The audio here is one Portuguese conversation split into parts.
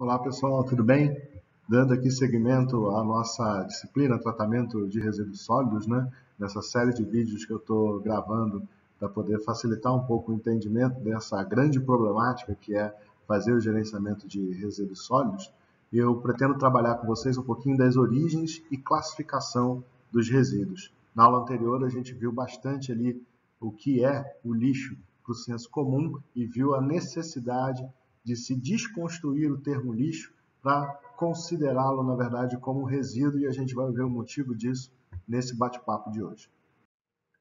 Olá pessoal, tudo bem? Dando aqui seguimento à nossa disciplina Tratamento de Resíduos Sólidos, né? Nessa série de vídeos que eu estou gravando para poder facilitar um pouco o entendimento dessa grande problemática que é fazer o gerenciamento de resíduos sólidos. Eu pretendo trabalhar com vocês um pouquinho das origens e classificação dos resíduos. Na aula anterior a gente viu bastante ali o que é o lixo para o senso comum e viu a necessidade de se desconstruir o termo lixo para considerá-lo, na verdade, como um resíduo, e a gente vai ver o motivo disso nesse bate-papo de hoje.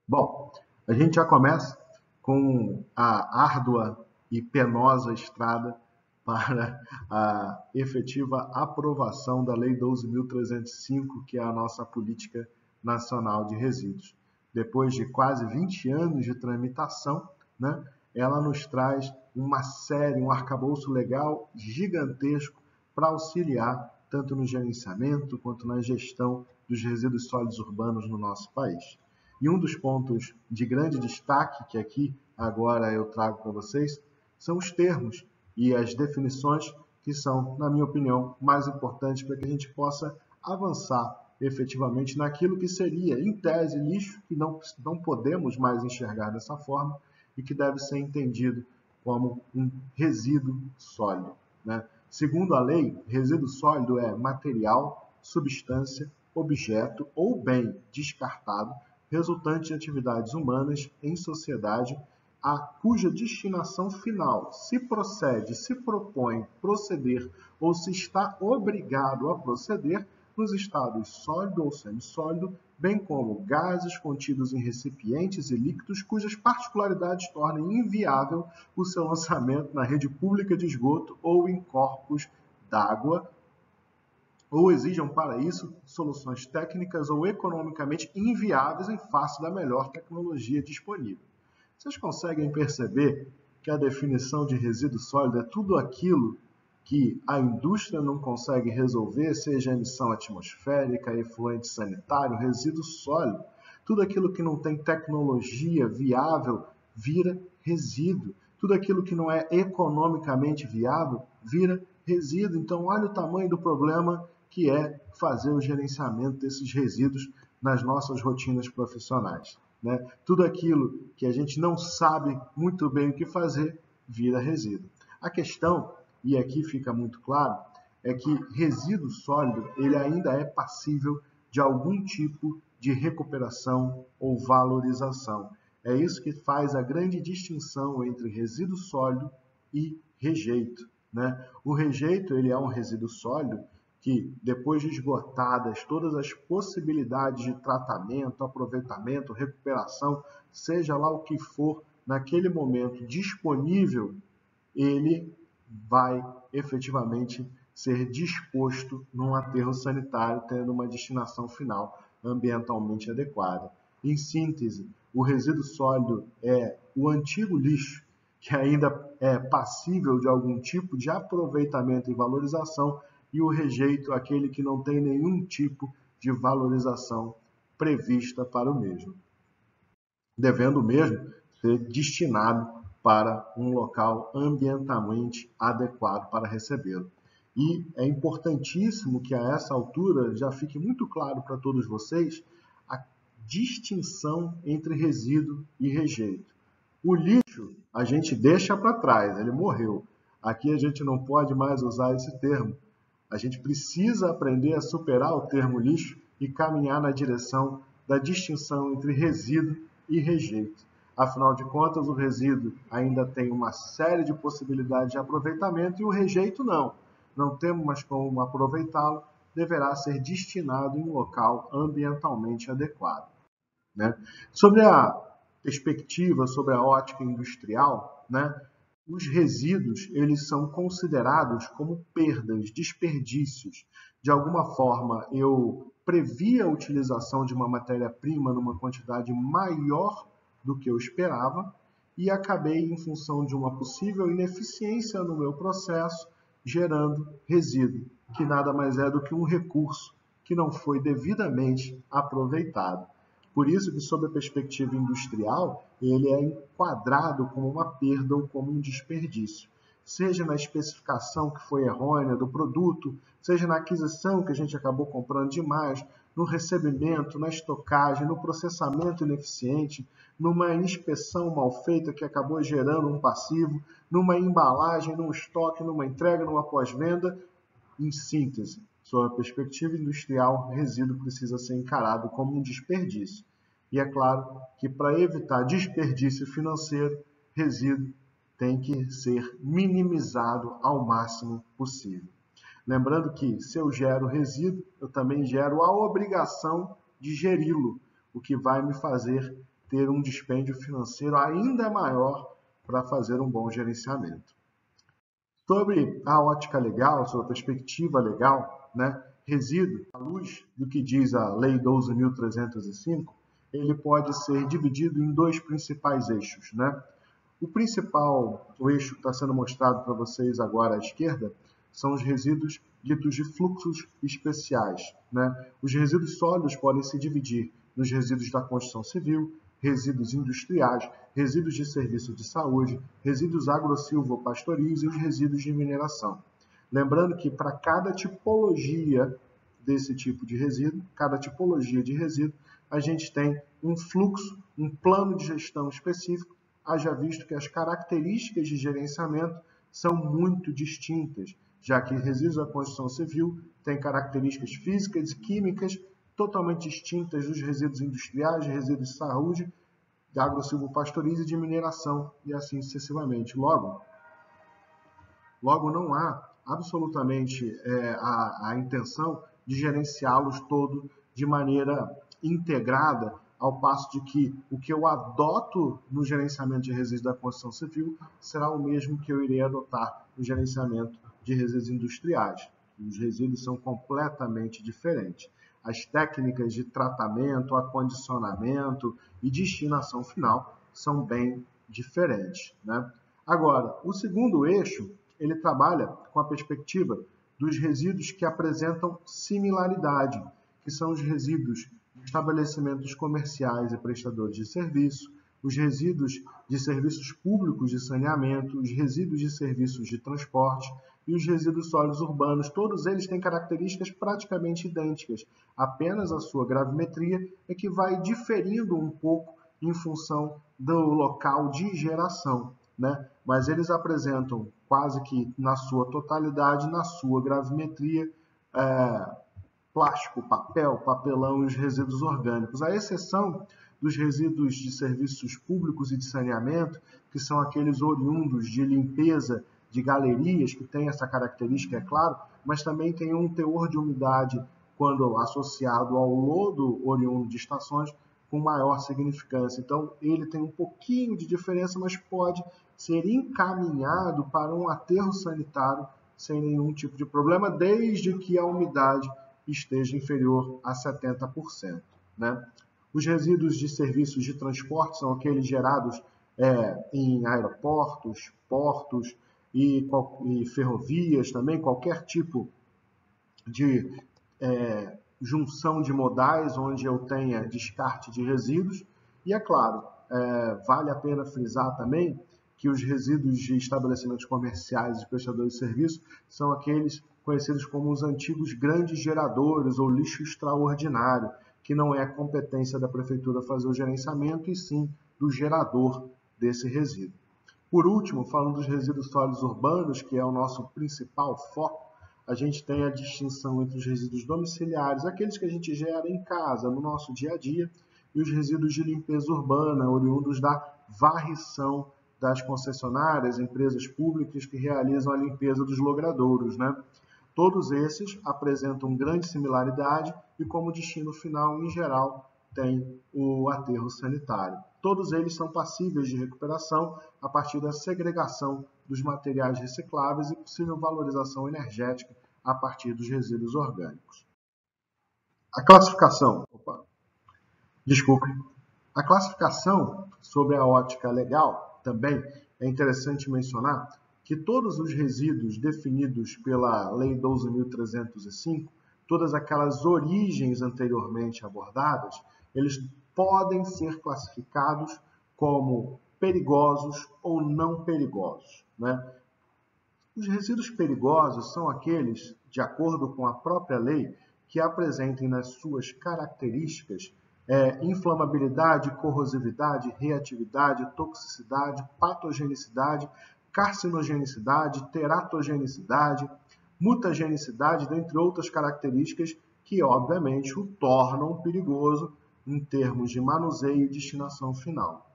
Bom, a gente já começa com a árdua e penosa estrada para a efetiva aprovação da Lei 12.305, que é a nossa Política Nacional de Resíduos. Depois de quase 20 anos de tramitação, né, ela nos traz uma série, um arcabouço legal gigantesco para auxiliar tanto no gerenciamento quanto na gestão dos resíduos sólidos urbanos no nosso país. E um dos pontos de grande destaque que aqui agora eu trago para vocês são os termos e as definições que são, na minha opinião, mais importantes para que a gente possa avançar efetivamente naquilo que seria, em tese, lixo, que não podemos mais enxergar dessa forma e que deve ser entendido como um resíduo sólido, né? Segundo a lei, resíduo sólido é material, substância, objeto ou bem descartado resultante de atividades humanas em sociedade a cuja destinação final se procede, se propõe proceder ou se está obrigado a proceder nos estados sólido ou semissólido, bem como gases contidos em recipientes e líquidos cujas particularidades tornem inviável o seu lançamento na rede pública de esgoto ou em corpos d'água, ou exijam para isso soluções técnicas ou economicamente inviáveis em face da melhor tecnologia disponível. Vocês conseguem perceber que a definição de resíduo sólido é tudo aquilo que a indústria não consegue resolver, seja emissão atmosférica, efluente sanitário, resíduo sólido. Tudo aquilo que não tem tecnologia viável vira resíduo. Tudo aquilo que não é economicamente viável vira resíduo. Então, olha o tamanho do problema que é fazer o gerenciamento desses resíduos nas nossas rotinas profissionais, né? Tudo aquilo que a gente não sabe muito bem o que fazer vira resíduo. A questão, e aqui fica muito claro, é que resíduo sólido ele ainda é passível de algum tipo de recuperação ou valorização. É isso que faz a grande distinção entre resíduo sólido e rejeito, né? O rejeito ele é um resíduo sólido que, depois de esgotadas todas as possibilidades de tratamento, aproveitamento, recuperação, seja lá o que for naquele momento disponível, ele vai efetivamente ser disposto num aterro sanitário, tendo uma destinação final ambientalmente adequada. Em síntese, o resíduo sólido é o antigo lixo, que ainda é passível de algum tipo de aproveitamento e valorização, e o rejeito, aquele que não tem nenhum tipo de valorização prevista para o mesmo, devendo mesmo ser destinado para um local ambientalmente adequado para recebê-lo. E é importantíssimo que a essa altura já fique muito claro para todos vocês a distinção entre resíduo e rejeito. O lixo a gente deixa para trás, ele morreu. Aqui a gente não pode mais usar esse termo. A gente precisa aprender a superar o termo lixo e caminhar na direção da distinção entre resíduo e rejeito. Afinal de contas, o resíduo ainda tem uma série de possibilidades de aproveitamento e o rejeito não. Não temos mais como aproveitá-lo, deverá ser destinado em um local ambientalmente adequado, né? Sobre a perspectiva, sobre a ótica industrial, né? Os resíduos eles são considerados como perdas, desperdícios. De alguma forma, eu previ a utilização de uma matéria-prima numa quantidade maior do que eu esperava e acabei, em função de uma possível ineficiência no meu processo, gerando resíduo, que nada mais é do que um recurso que não foi devidamente aproveitado. Por isso que, sob a perspectiva industrial, ele é enquadrado como uma perda ou como um desperdício. seja na especificação que foi errônea do produto, seja na aquisição que a gente acabou comprando demais, no recebimento, na estocagem, no processamento ineficiente, numa inspeção mal feita que acabou gerando um passivo, numa embalagem, num estoque, numa entrega, numa pós-venda. Em síntese, sob a perspectiva industrial, resíduo precisa ser encarado como um desperdício. E é claro que para evitar desperdício financeiro, resíduo tem que ser minimizado ao máximo possível. Lembrando que se eu gero resíduo, eu também gero a obrigação de geri-lo, o que vai me fazer ter um dispêndio financeiro ainda maior para fazer um bom gerenciamento. Sobre a ótica legal, sobre a perspectiva legal, né, resíduo, à luz do que diz a Lei 12.305, ele pode ser dividido em dois principais eixos, né? O eixo que está sendo mostrado para vocês agora à esquerda, são os resíduos ditos de fluxos especiais, né? Os resíduos sólidos podem se dividir nos resíduos da construção civil, resíduos industriais, resíduos de serviço de saúde, resíduos agro-silvopastoris e os resíduos de mineração. Lembrando que para cada tipologia desse tipo de resíduo, cada tipologia de resíduo, a gente tem um fluxo, um plano de gestão específico, haja visto que as características de gerenciamento são muito distintas, já que resíduos da construção civil têm características físicas e químicas totalmente distintas dos resíduos industriais, de resíduos de saúde, de agro-silvopastoris e de mineração, e assim sucessivamente. Logo não há absolutamente a intenção de gerenciá-los todos de maneira integrada, ao passo de que o que eu adoto no gerenciamento de resíduos da construção civil será o mesmo que eu irei adotar no gerenciamento de resíduos industriais. Os resíduos são completamente diferentes. As técnicas de tratamento, acondicionamento e destinação final são bem diferentes, né? Agora, o segundo eixo, ele trabalha com a perspectiva dos resíduos que apresentam similaridade, que são os resíduos de estabelecimentos comerciais e prestadores de serviço, os resíduos de serviços públicos de saneamento, os resíduos de serviços de transporte e os resíduos sólidos urbanos. Todos eles têm características praticamente idênticas, apenas a sua gravimetria é que vai diferindo um pouco em função do local de geração, né? Mas eles apresentam quase que na sua totalidade, na sua gravimetria, plástico, papel, papelão e os resíduos orgânicos, à exceção dos resíduos de serviços públicos e de saneamento, que são aqueles oriundos de limpeza de galerias, que tem essa característica, é claro, mas também tem um teor de umidade, quando associado ao lodo oriundo de estações, com maior significância. Então, ele tem um pouquinho de diferença, mas pode ser encaminhado para um aterro sanitário sem nenhum tipo de problema, desde que a umidade esteja inferior a 70%, né? Os resíduos de serviços de transporte são aqueles gerados em aeroportos, portos e ferrovias também, qualquer tipo de junção de modais onde eu tenha descarte de resíduos. E é claro, vale a pena frisar também que os resíduos de estabelecimentos comerciais e prestadores de serviço são aqueles conhecidos como os antigos grandes geradores ou lixo extraordinário, que não é competência da prefeitura fazer o gerenciamento, e sim do gerador desse resíduo. Por último, falando dos resíduos sólidos urbanos, que é o nosso principal foco, a gente tem a distinção entre os resíduos domiciliares, aqueles que a gente gera em casa, no nosso dia a dia, e os resíduos de limpeza urbana, oriundos da varrição das concessionárias, empresas públicas que realizam a limpeza dos logradouros, né? Todos esses apresentam grande similaridade e, como destino final, em geral, tem o aterro sanitário. Todos eles são passíveis de recuperação a partir da segregação dos materiais recicláveis e possível valorização energética a partir dos resíduos orgânicos. A classificação, a classificação sobre a ótica legal também é interessante mencionar que todos os resíduos definidos pela Lei 12.305, todas aquelas origens anteriormente abordadas, eles podem ser classificados como perigosos ou não perigosos, né? Os resíduos perigosos são aqueles, de acordo com a própria lei, que apresentem nas suas características inflamabilidade, corrosividade, reatividade, toxicidade, patogenicidade, carcinogenicidade, teratogenicidade, mutagenicidade, dentre outras características que, obviamente, o tornam perigoso em termos de manuseio e destinação final.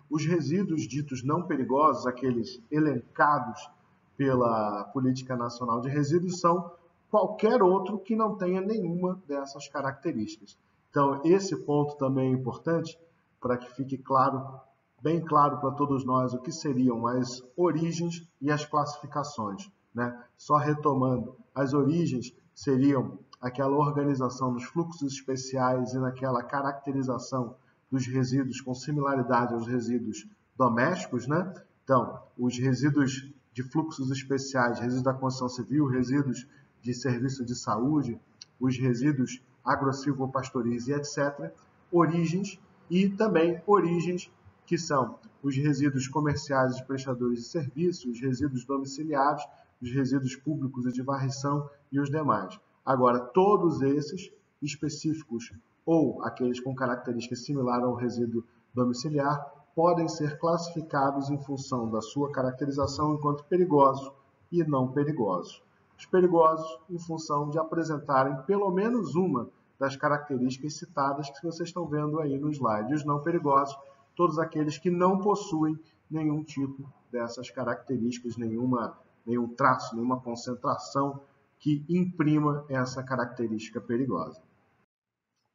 Os resíduos ditos não perigosos, aqueles elencados pela Política Nacional de Resíduos, são qualquer outro que não tenha nenhuma dessas características. Então, esse ponto também é importante para que fique claro, bem claro para todos nós o que seriam as origens e as classificações, né? Só retomando, as origens seriam aquela organização dos fluxos especiais e naquela caracterização dos resíduos com similaridade aos resíduos domésticos, né? Então, os resíduos de fluxos especiais, resíduos da construção civil, resíduos de serviço de saúde, os resíduos agrosilvopastoris e etc., origens e também origens que são os resíduos comerciais de prestadores de serviços, os resíduos domiciliares, os resíduos públicos e de varrição e os demais. Agora, todos esses específicos ou aqueles com características similares ao resíduo domiciliar podem ser classificados em função da sua caracterização enquanto perigosos e não perigosos. Os perigosos em função de apresentarem pelo menos uma das características citadas que vocês estão vendo aí no slide. Os não perigosos, todos aqueles que não possuem nenhum tipo dessas características, nenhum traço, nenhuma concentração que imprima essa característica perigosa.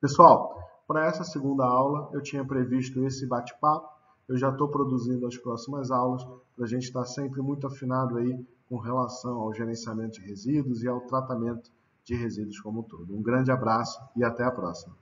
Pessoal, para essa segunda aula eu tinha previsto esse bate-papo, eu já estou produzindo as próximas aulas para a gente estar sempre muito afinado aí com relação ao gerenciamento de resíduos e ao tratamento de resíduos como um todo. Um grande abraço e até a próxima.